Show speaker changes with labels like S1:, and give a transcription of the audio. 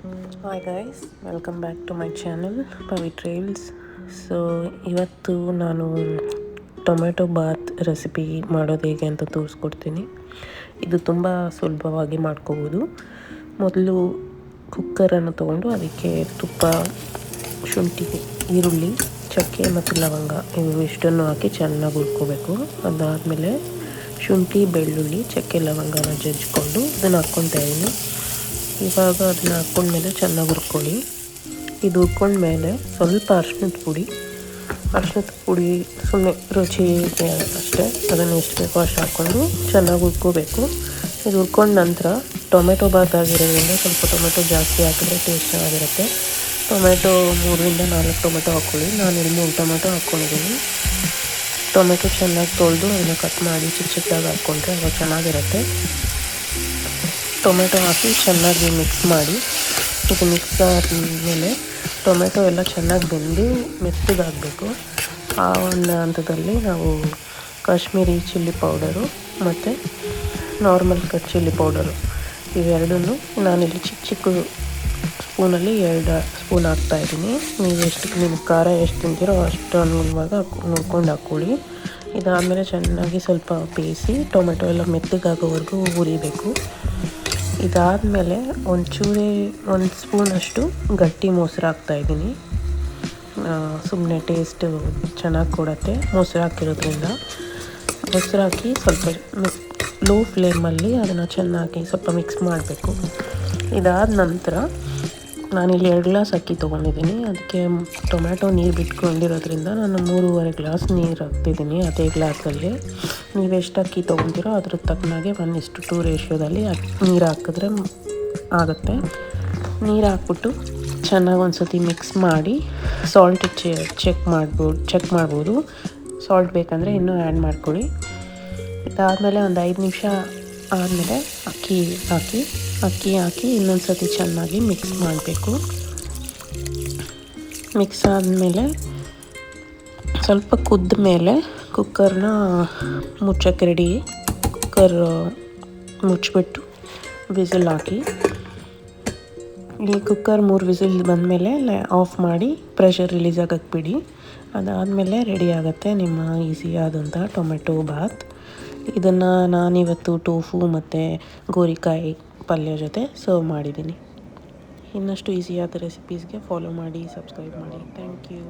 S1: Hi guys, welcome back to my channel Pavi trails. So ಇವತ್ತು ನಾನು tomato Baat recipe ಮಾಡೋದು ಹೇಗೆ ಅಂತ ತೋರಿಸ್ಕೊಡ್ತೀನಿ. ಇದು ತುಂಬ ಸುಲಭವಾಗಿ ಮಾಡ್ಕೋಬೋದು. ಮೊದಲು ಕುಕ್ಕರನ್ನು ತೊಗೊಂಡು ಅದಕ್ಕೆ ತುಪ್ಪ, ಶುಂಠಿ, ಈರುಳ್ಳಿ, ಚಕ್ಕೆ ಮತ್ತು ಲವಂಗ ಇವು ಇಷ್ಟನ್ನು ಹಾಕಿ ಚೆನ್ನಾಗಿ ಹುರ್ಕೋಬೇಕು. ಅದಾದಮೇಲೆ ಶುಂಠಿ, ಬೆಳ್ಳುಳ್ಳಿ, ಚಕ್ಕೆ, ಲವಂಗನ ಜಜ್ಜಿಕೊಂಡು ಇದನ್ನು ಹಾಕ್ಕೊತಾ ಇದ್ದೀನಿ. ಇವಾಗ ಅದನ್ನ ಹಾಕ್ಕೊಂಡ್ಮೇಲೆ ಚೆನ್ನಾಗಿ ಹುರ್ಕೊಳ್ಳಿ. ಇದು ಹುರ್ಕೊಂಡ್ಮೇಲೆ ಸ್ವಲ್ಪ ಅರ್ಶಿಣದ ಪುಡಿ ಸುಮ್ಮನೆ ರುಚಿಗೆ ಅಷ್ಟೇ, ಅದನ್ನು ಎಷ್ಟು ಬೇಕೋ ಅಷ್ಟು ಹಾಕ್ಕೊಂಡು ಚೆನ್ನಾಗಿ ಹುರ್ಕೋಬೇಕು. ಇದು ಹುರ್ಕೊಂಡ ನಂತರ ಟೊಮೆಟೊ ಬಾತ್ ಆಗಿರೋದ್ರಿಂದ ಸ್ವಲ್ಪ ಟೊಮೆಟೊ ಜಾಸ್ತಿ ಹಾಕಿದ್ರೆ ಟೇಸ್ಟ್ ಚೆನ್ನಾಗಿರುತ್ತೆ. ಟೊಮೆಟೊ 3-4 ಟೊಮೆಟೊ ಹಾಕ್ಕೊಳ್ಳಿ. ನಾನು ಇಲ್ಲಿ 3 ಟೊಮೆಟೊ ಹಾಕ್ಕೊಂಡಿದ್ದೀನಿ. ಟೊಮೆಟೊ ಚೆನ್ನಾಗಿ ತೊಳೆದು ಅದನ್ನು ಕಟ್ ಮಾಡಿ ಚಿಕ್ಕ ಚಿಕ್ಕದಾಗಿ ಹಾಕ್ಕೊಂಡ್ರೆ ಅವಾಗ ಚೆನ್ನಾಗಿರುತ್ತೆ. ಟೊಮೆಟೊ ಹಾಕಿ ಚೆನ್ನಾಗಿ ಮಿಕ್ಸ್ ಮಾಡಿ. ಇದು ಮಿಕ್ಸ್ ಆದಮೇಲೆ ಟೊಮೆಟೊ ಎಲ್ಲ ಚೆನ್ನಾಗಿ ಬೆಂದು ಮೆತ್ತಗಾಗಬೇಕು. ಆ ಒಂದು ಹಂತದಲ್ಲಿ ನಾವು ಕಾಶ್ಮೀರಿ ಚಿಲ್ಲಿ ಪೌಡರು ಮತ್ತು ನಾರ್ಮಲ್ ಚಿಲ್ಲಿ ಪೌಡರು ಇವೆರಡನ್ನೂ ನಾನಿಲ್ಲಿ ಚಿಕ್ಕ ಚಿಕ್ಕ ಸ್ಪೂನಲ್ಲಿ 2 ಸ್ಪೂನ್ ಹಾಕ್ತಾಯಿದ್ದೀನಿ. ನೀವು ನಿಮ್ಗೆ ಖಾರ ಎಷ್ಟು ತಿಂತೀರೋ ಅಷ್ಟು ಅನುಗುಣವಾಗಿ ನೋಡ್ಕೊಂಡು ಹಾಕ್ಕೊಳ್ಳಿ. ಇದಾದಮೇಲೆ ಚೆನ್ನಾಗಿ ಸ್ವಲ್ಪ ಬೇಯಿಸಿ ಟೊಮೆಟೊ ಎಲ್ಲ ಮೆತ್ತಗಾಗೋವರೆಗೂ ಹುರಿಬೇಕು. ಇದಾದಮೇಲೆ ಒಂದು ಸ್ಪೂನಷ್ಟು ಗಟ್ಟಿ ಮೊಸರು ಹಾಕ್ತಾಯಿದ್ದೀನಿ. ಸುಮ್ಮನೆ ಟೇಸ್ಟು ಚೆನ್ನಾಗಿ ಕೊಡುತ್ತೆ ಮೊಸರು ಹಾಕಿರೋದ್ರಿಂದ. ಮೊಸರು ಹಾಕಿ ಸ್ವಲ್ಪ ಲೋ ಫ್ಲೇಮಲ್ಲಿ ಅದನ್ನು ಚೆನ್ನಾಗಿ ಸ್ವಲ್ಪ ಮಿಕ್ಸ್ ಮಾಡಬೇಕು. ಇದಾದ ನಂತರ ನಾನಿಲ್ಲಿ 2 ಗ್ಲಾಸ್ ಅಕ್ಕಿ ತೊಗೊಂಡಿದ್ದೀನಿ. ಅದಕ್ಕೆ ಟೊಮ್ಯಾಟೊ ನೀರು ಬಿಟ್ಕೊಂಡಿರೋದ್ರಿಂದ ನಾನು 3.5 ಗ್ಲಾಸ್ ನೀರು ಹಾಕ್ತಿದ್ದೀನಿ. ಅದೇ ಗ್ಲಾಸಲ್ಲಿ ನೀವು ಎಷ್ಟು ಅಕ್ಕಿ ತೊಗೊತೀರೋ ಅದ್ರ ತಕ್ಕನಾಗೆ 1:2 ರೇಷಿಯೋದಲ್ಲಿ ನೀರು ಹಾಕಿದ್ರೆ ಆಗುತ್ತೆ. ನೀರು ಹಾಕ್ಬಿಟ್ಟು ಚೆನ್ನಾಗಿ ಒಂದು ಸತಿ ಮಿಕ್ಸ್ ಮಾಡಿ ಸಾಲ್ಟ್ ಚೆಕ್ ಮಾಡ್ಬೋದು. ಸಾಲ್ಟ್ ಬೇಕಂದರೆ ಇನ್ನೂ ಆ್ಯಡ್ ಮಾಡ್ಕೊಳ್ಳಿ. ಇದಾದಮೇಲೆ ಒಂದು 5 ನಿಮಿಷ ಆದಮೇಲೆ ಅಕ್ಕಿ ಹಾಕಿ ಇನ್ನೊಂದು ಸತಿ ಚೆನ್ನಾಗಿ ಮಿಕ್ಸ್ ಮಾಡಬೇಕು. ಮಿಕ್ಸ್ ಆದಮೇಲೆ ಸ್ವಲ್ಪ ಕುದ್ದ ಮೇಲೆ ಕುಕ್ಕರ್ನ ಮುಚ್ಚಕ್ಕೆ ರೆಡಿ. ಕುಕ್ಕರ್ ಮುಚ್ಚಿಬಿಟ್ಟು ವಿಸಿಲ್ ಹಾಕಿ. ಈ ಕುಕ್ಕರ್ 3 ವಿಸಿಲ್ ಬಂದಮೇಲೆ ಆಫ್ ಮಾಡಿ ಪ್ರೆಷರ್ ರಿಲೀಸ್ ಆಗೋಕ್ಕೆ ಬಿಡಿ. ಅದಾದಮೇಲೆ ರೆಡಿ ಆಗುತ್ತೆ ನಿಮ್ಮ ಈಸಿಯಾದಂಥ ಟೊಮೆಟೊ ಬಾತ್. ಇದನ್ನು ನಾನಿವತ್ತು ಟೋಫು ಮತ್ತು ಗೋರಿಕಾಯಿ ಪಲ್ಯ ಜೊತೆ ಸರ್ವ್ ಮಾಡಿದ್ದೀನಿ. ಇನ್ನಷ್ಟು ಈಸಿಯಾದ ರೆಸಿಪೀಸ್ಗೆ ಫಾಲೋ ಮಾಡಿ, ಸಬ್ಸ್ಕ್ರೈಬ್ ಮಾಡಿ. Thank you.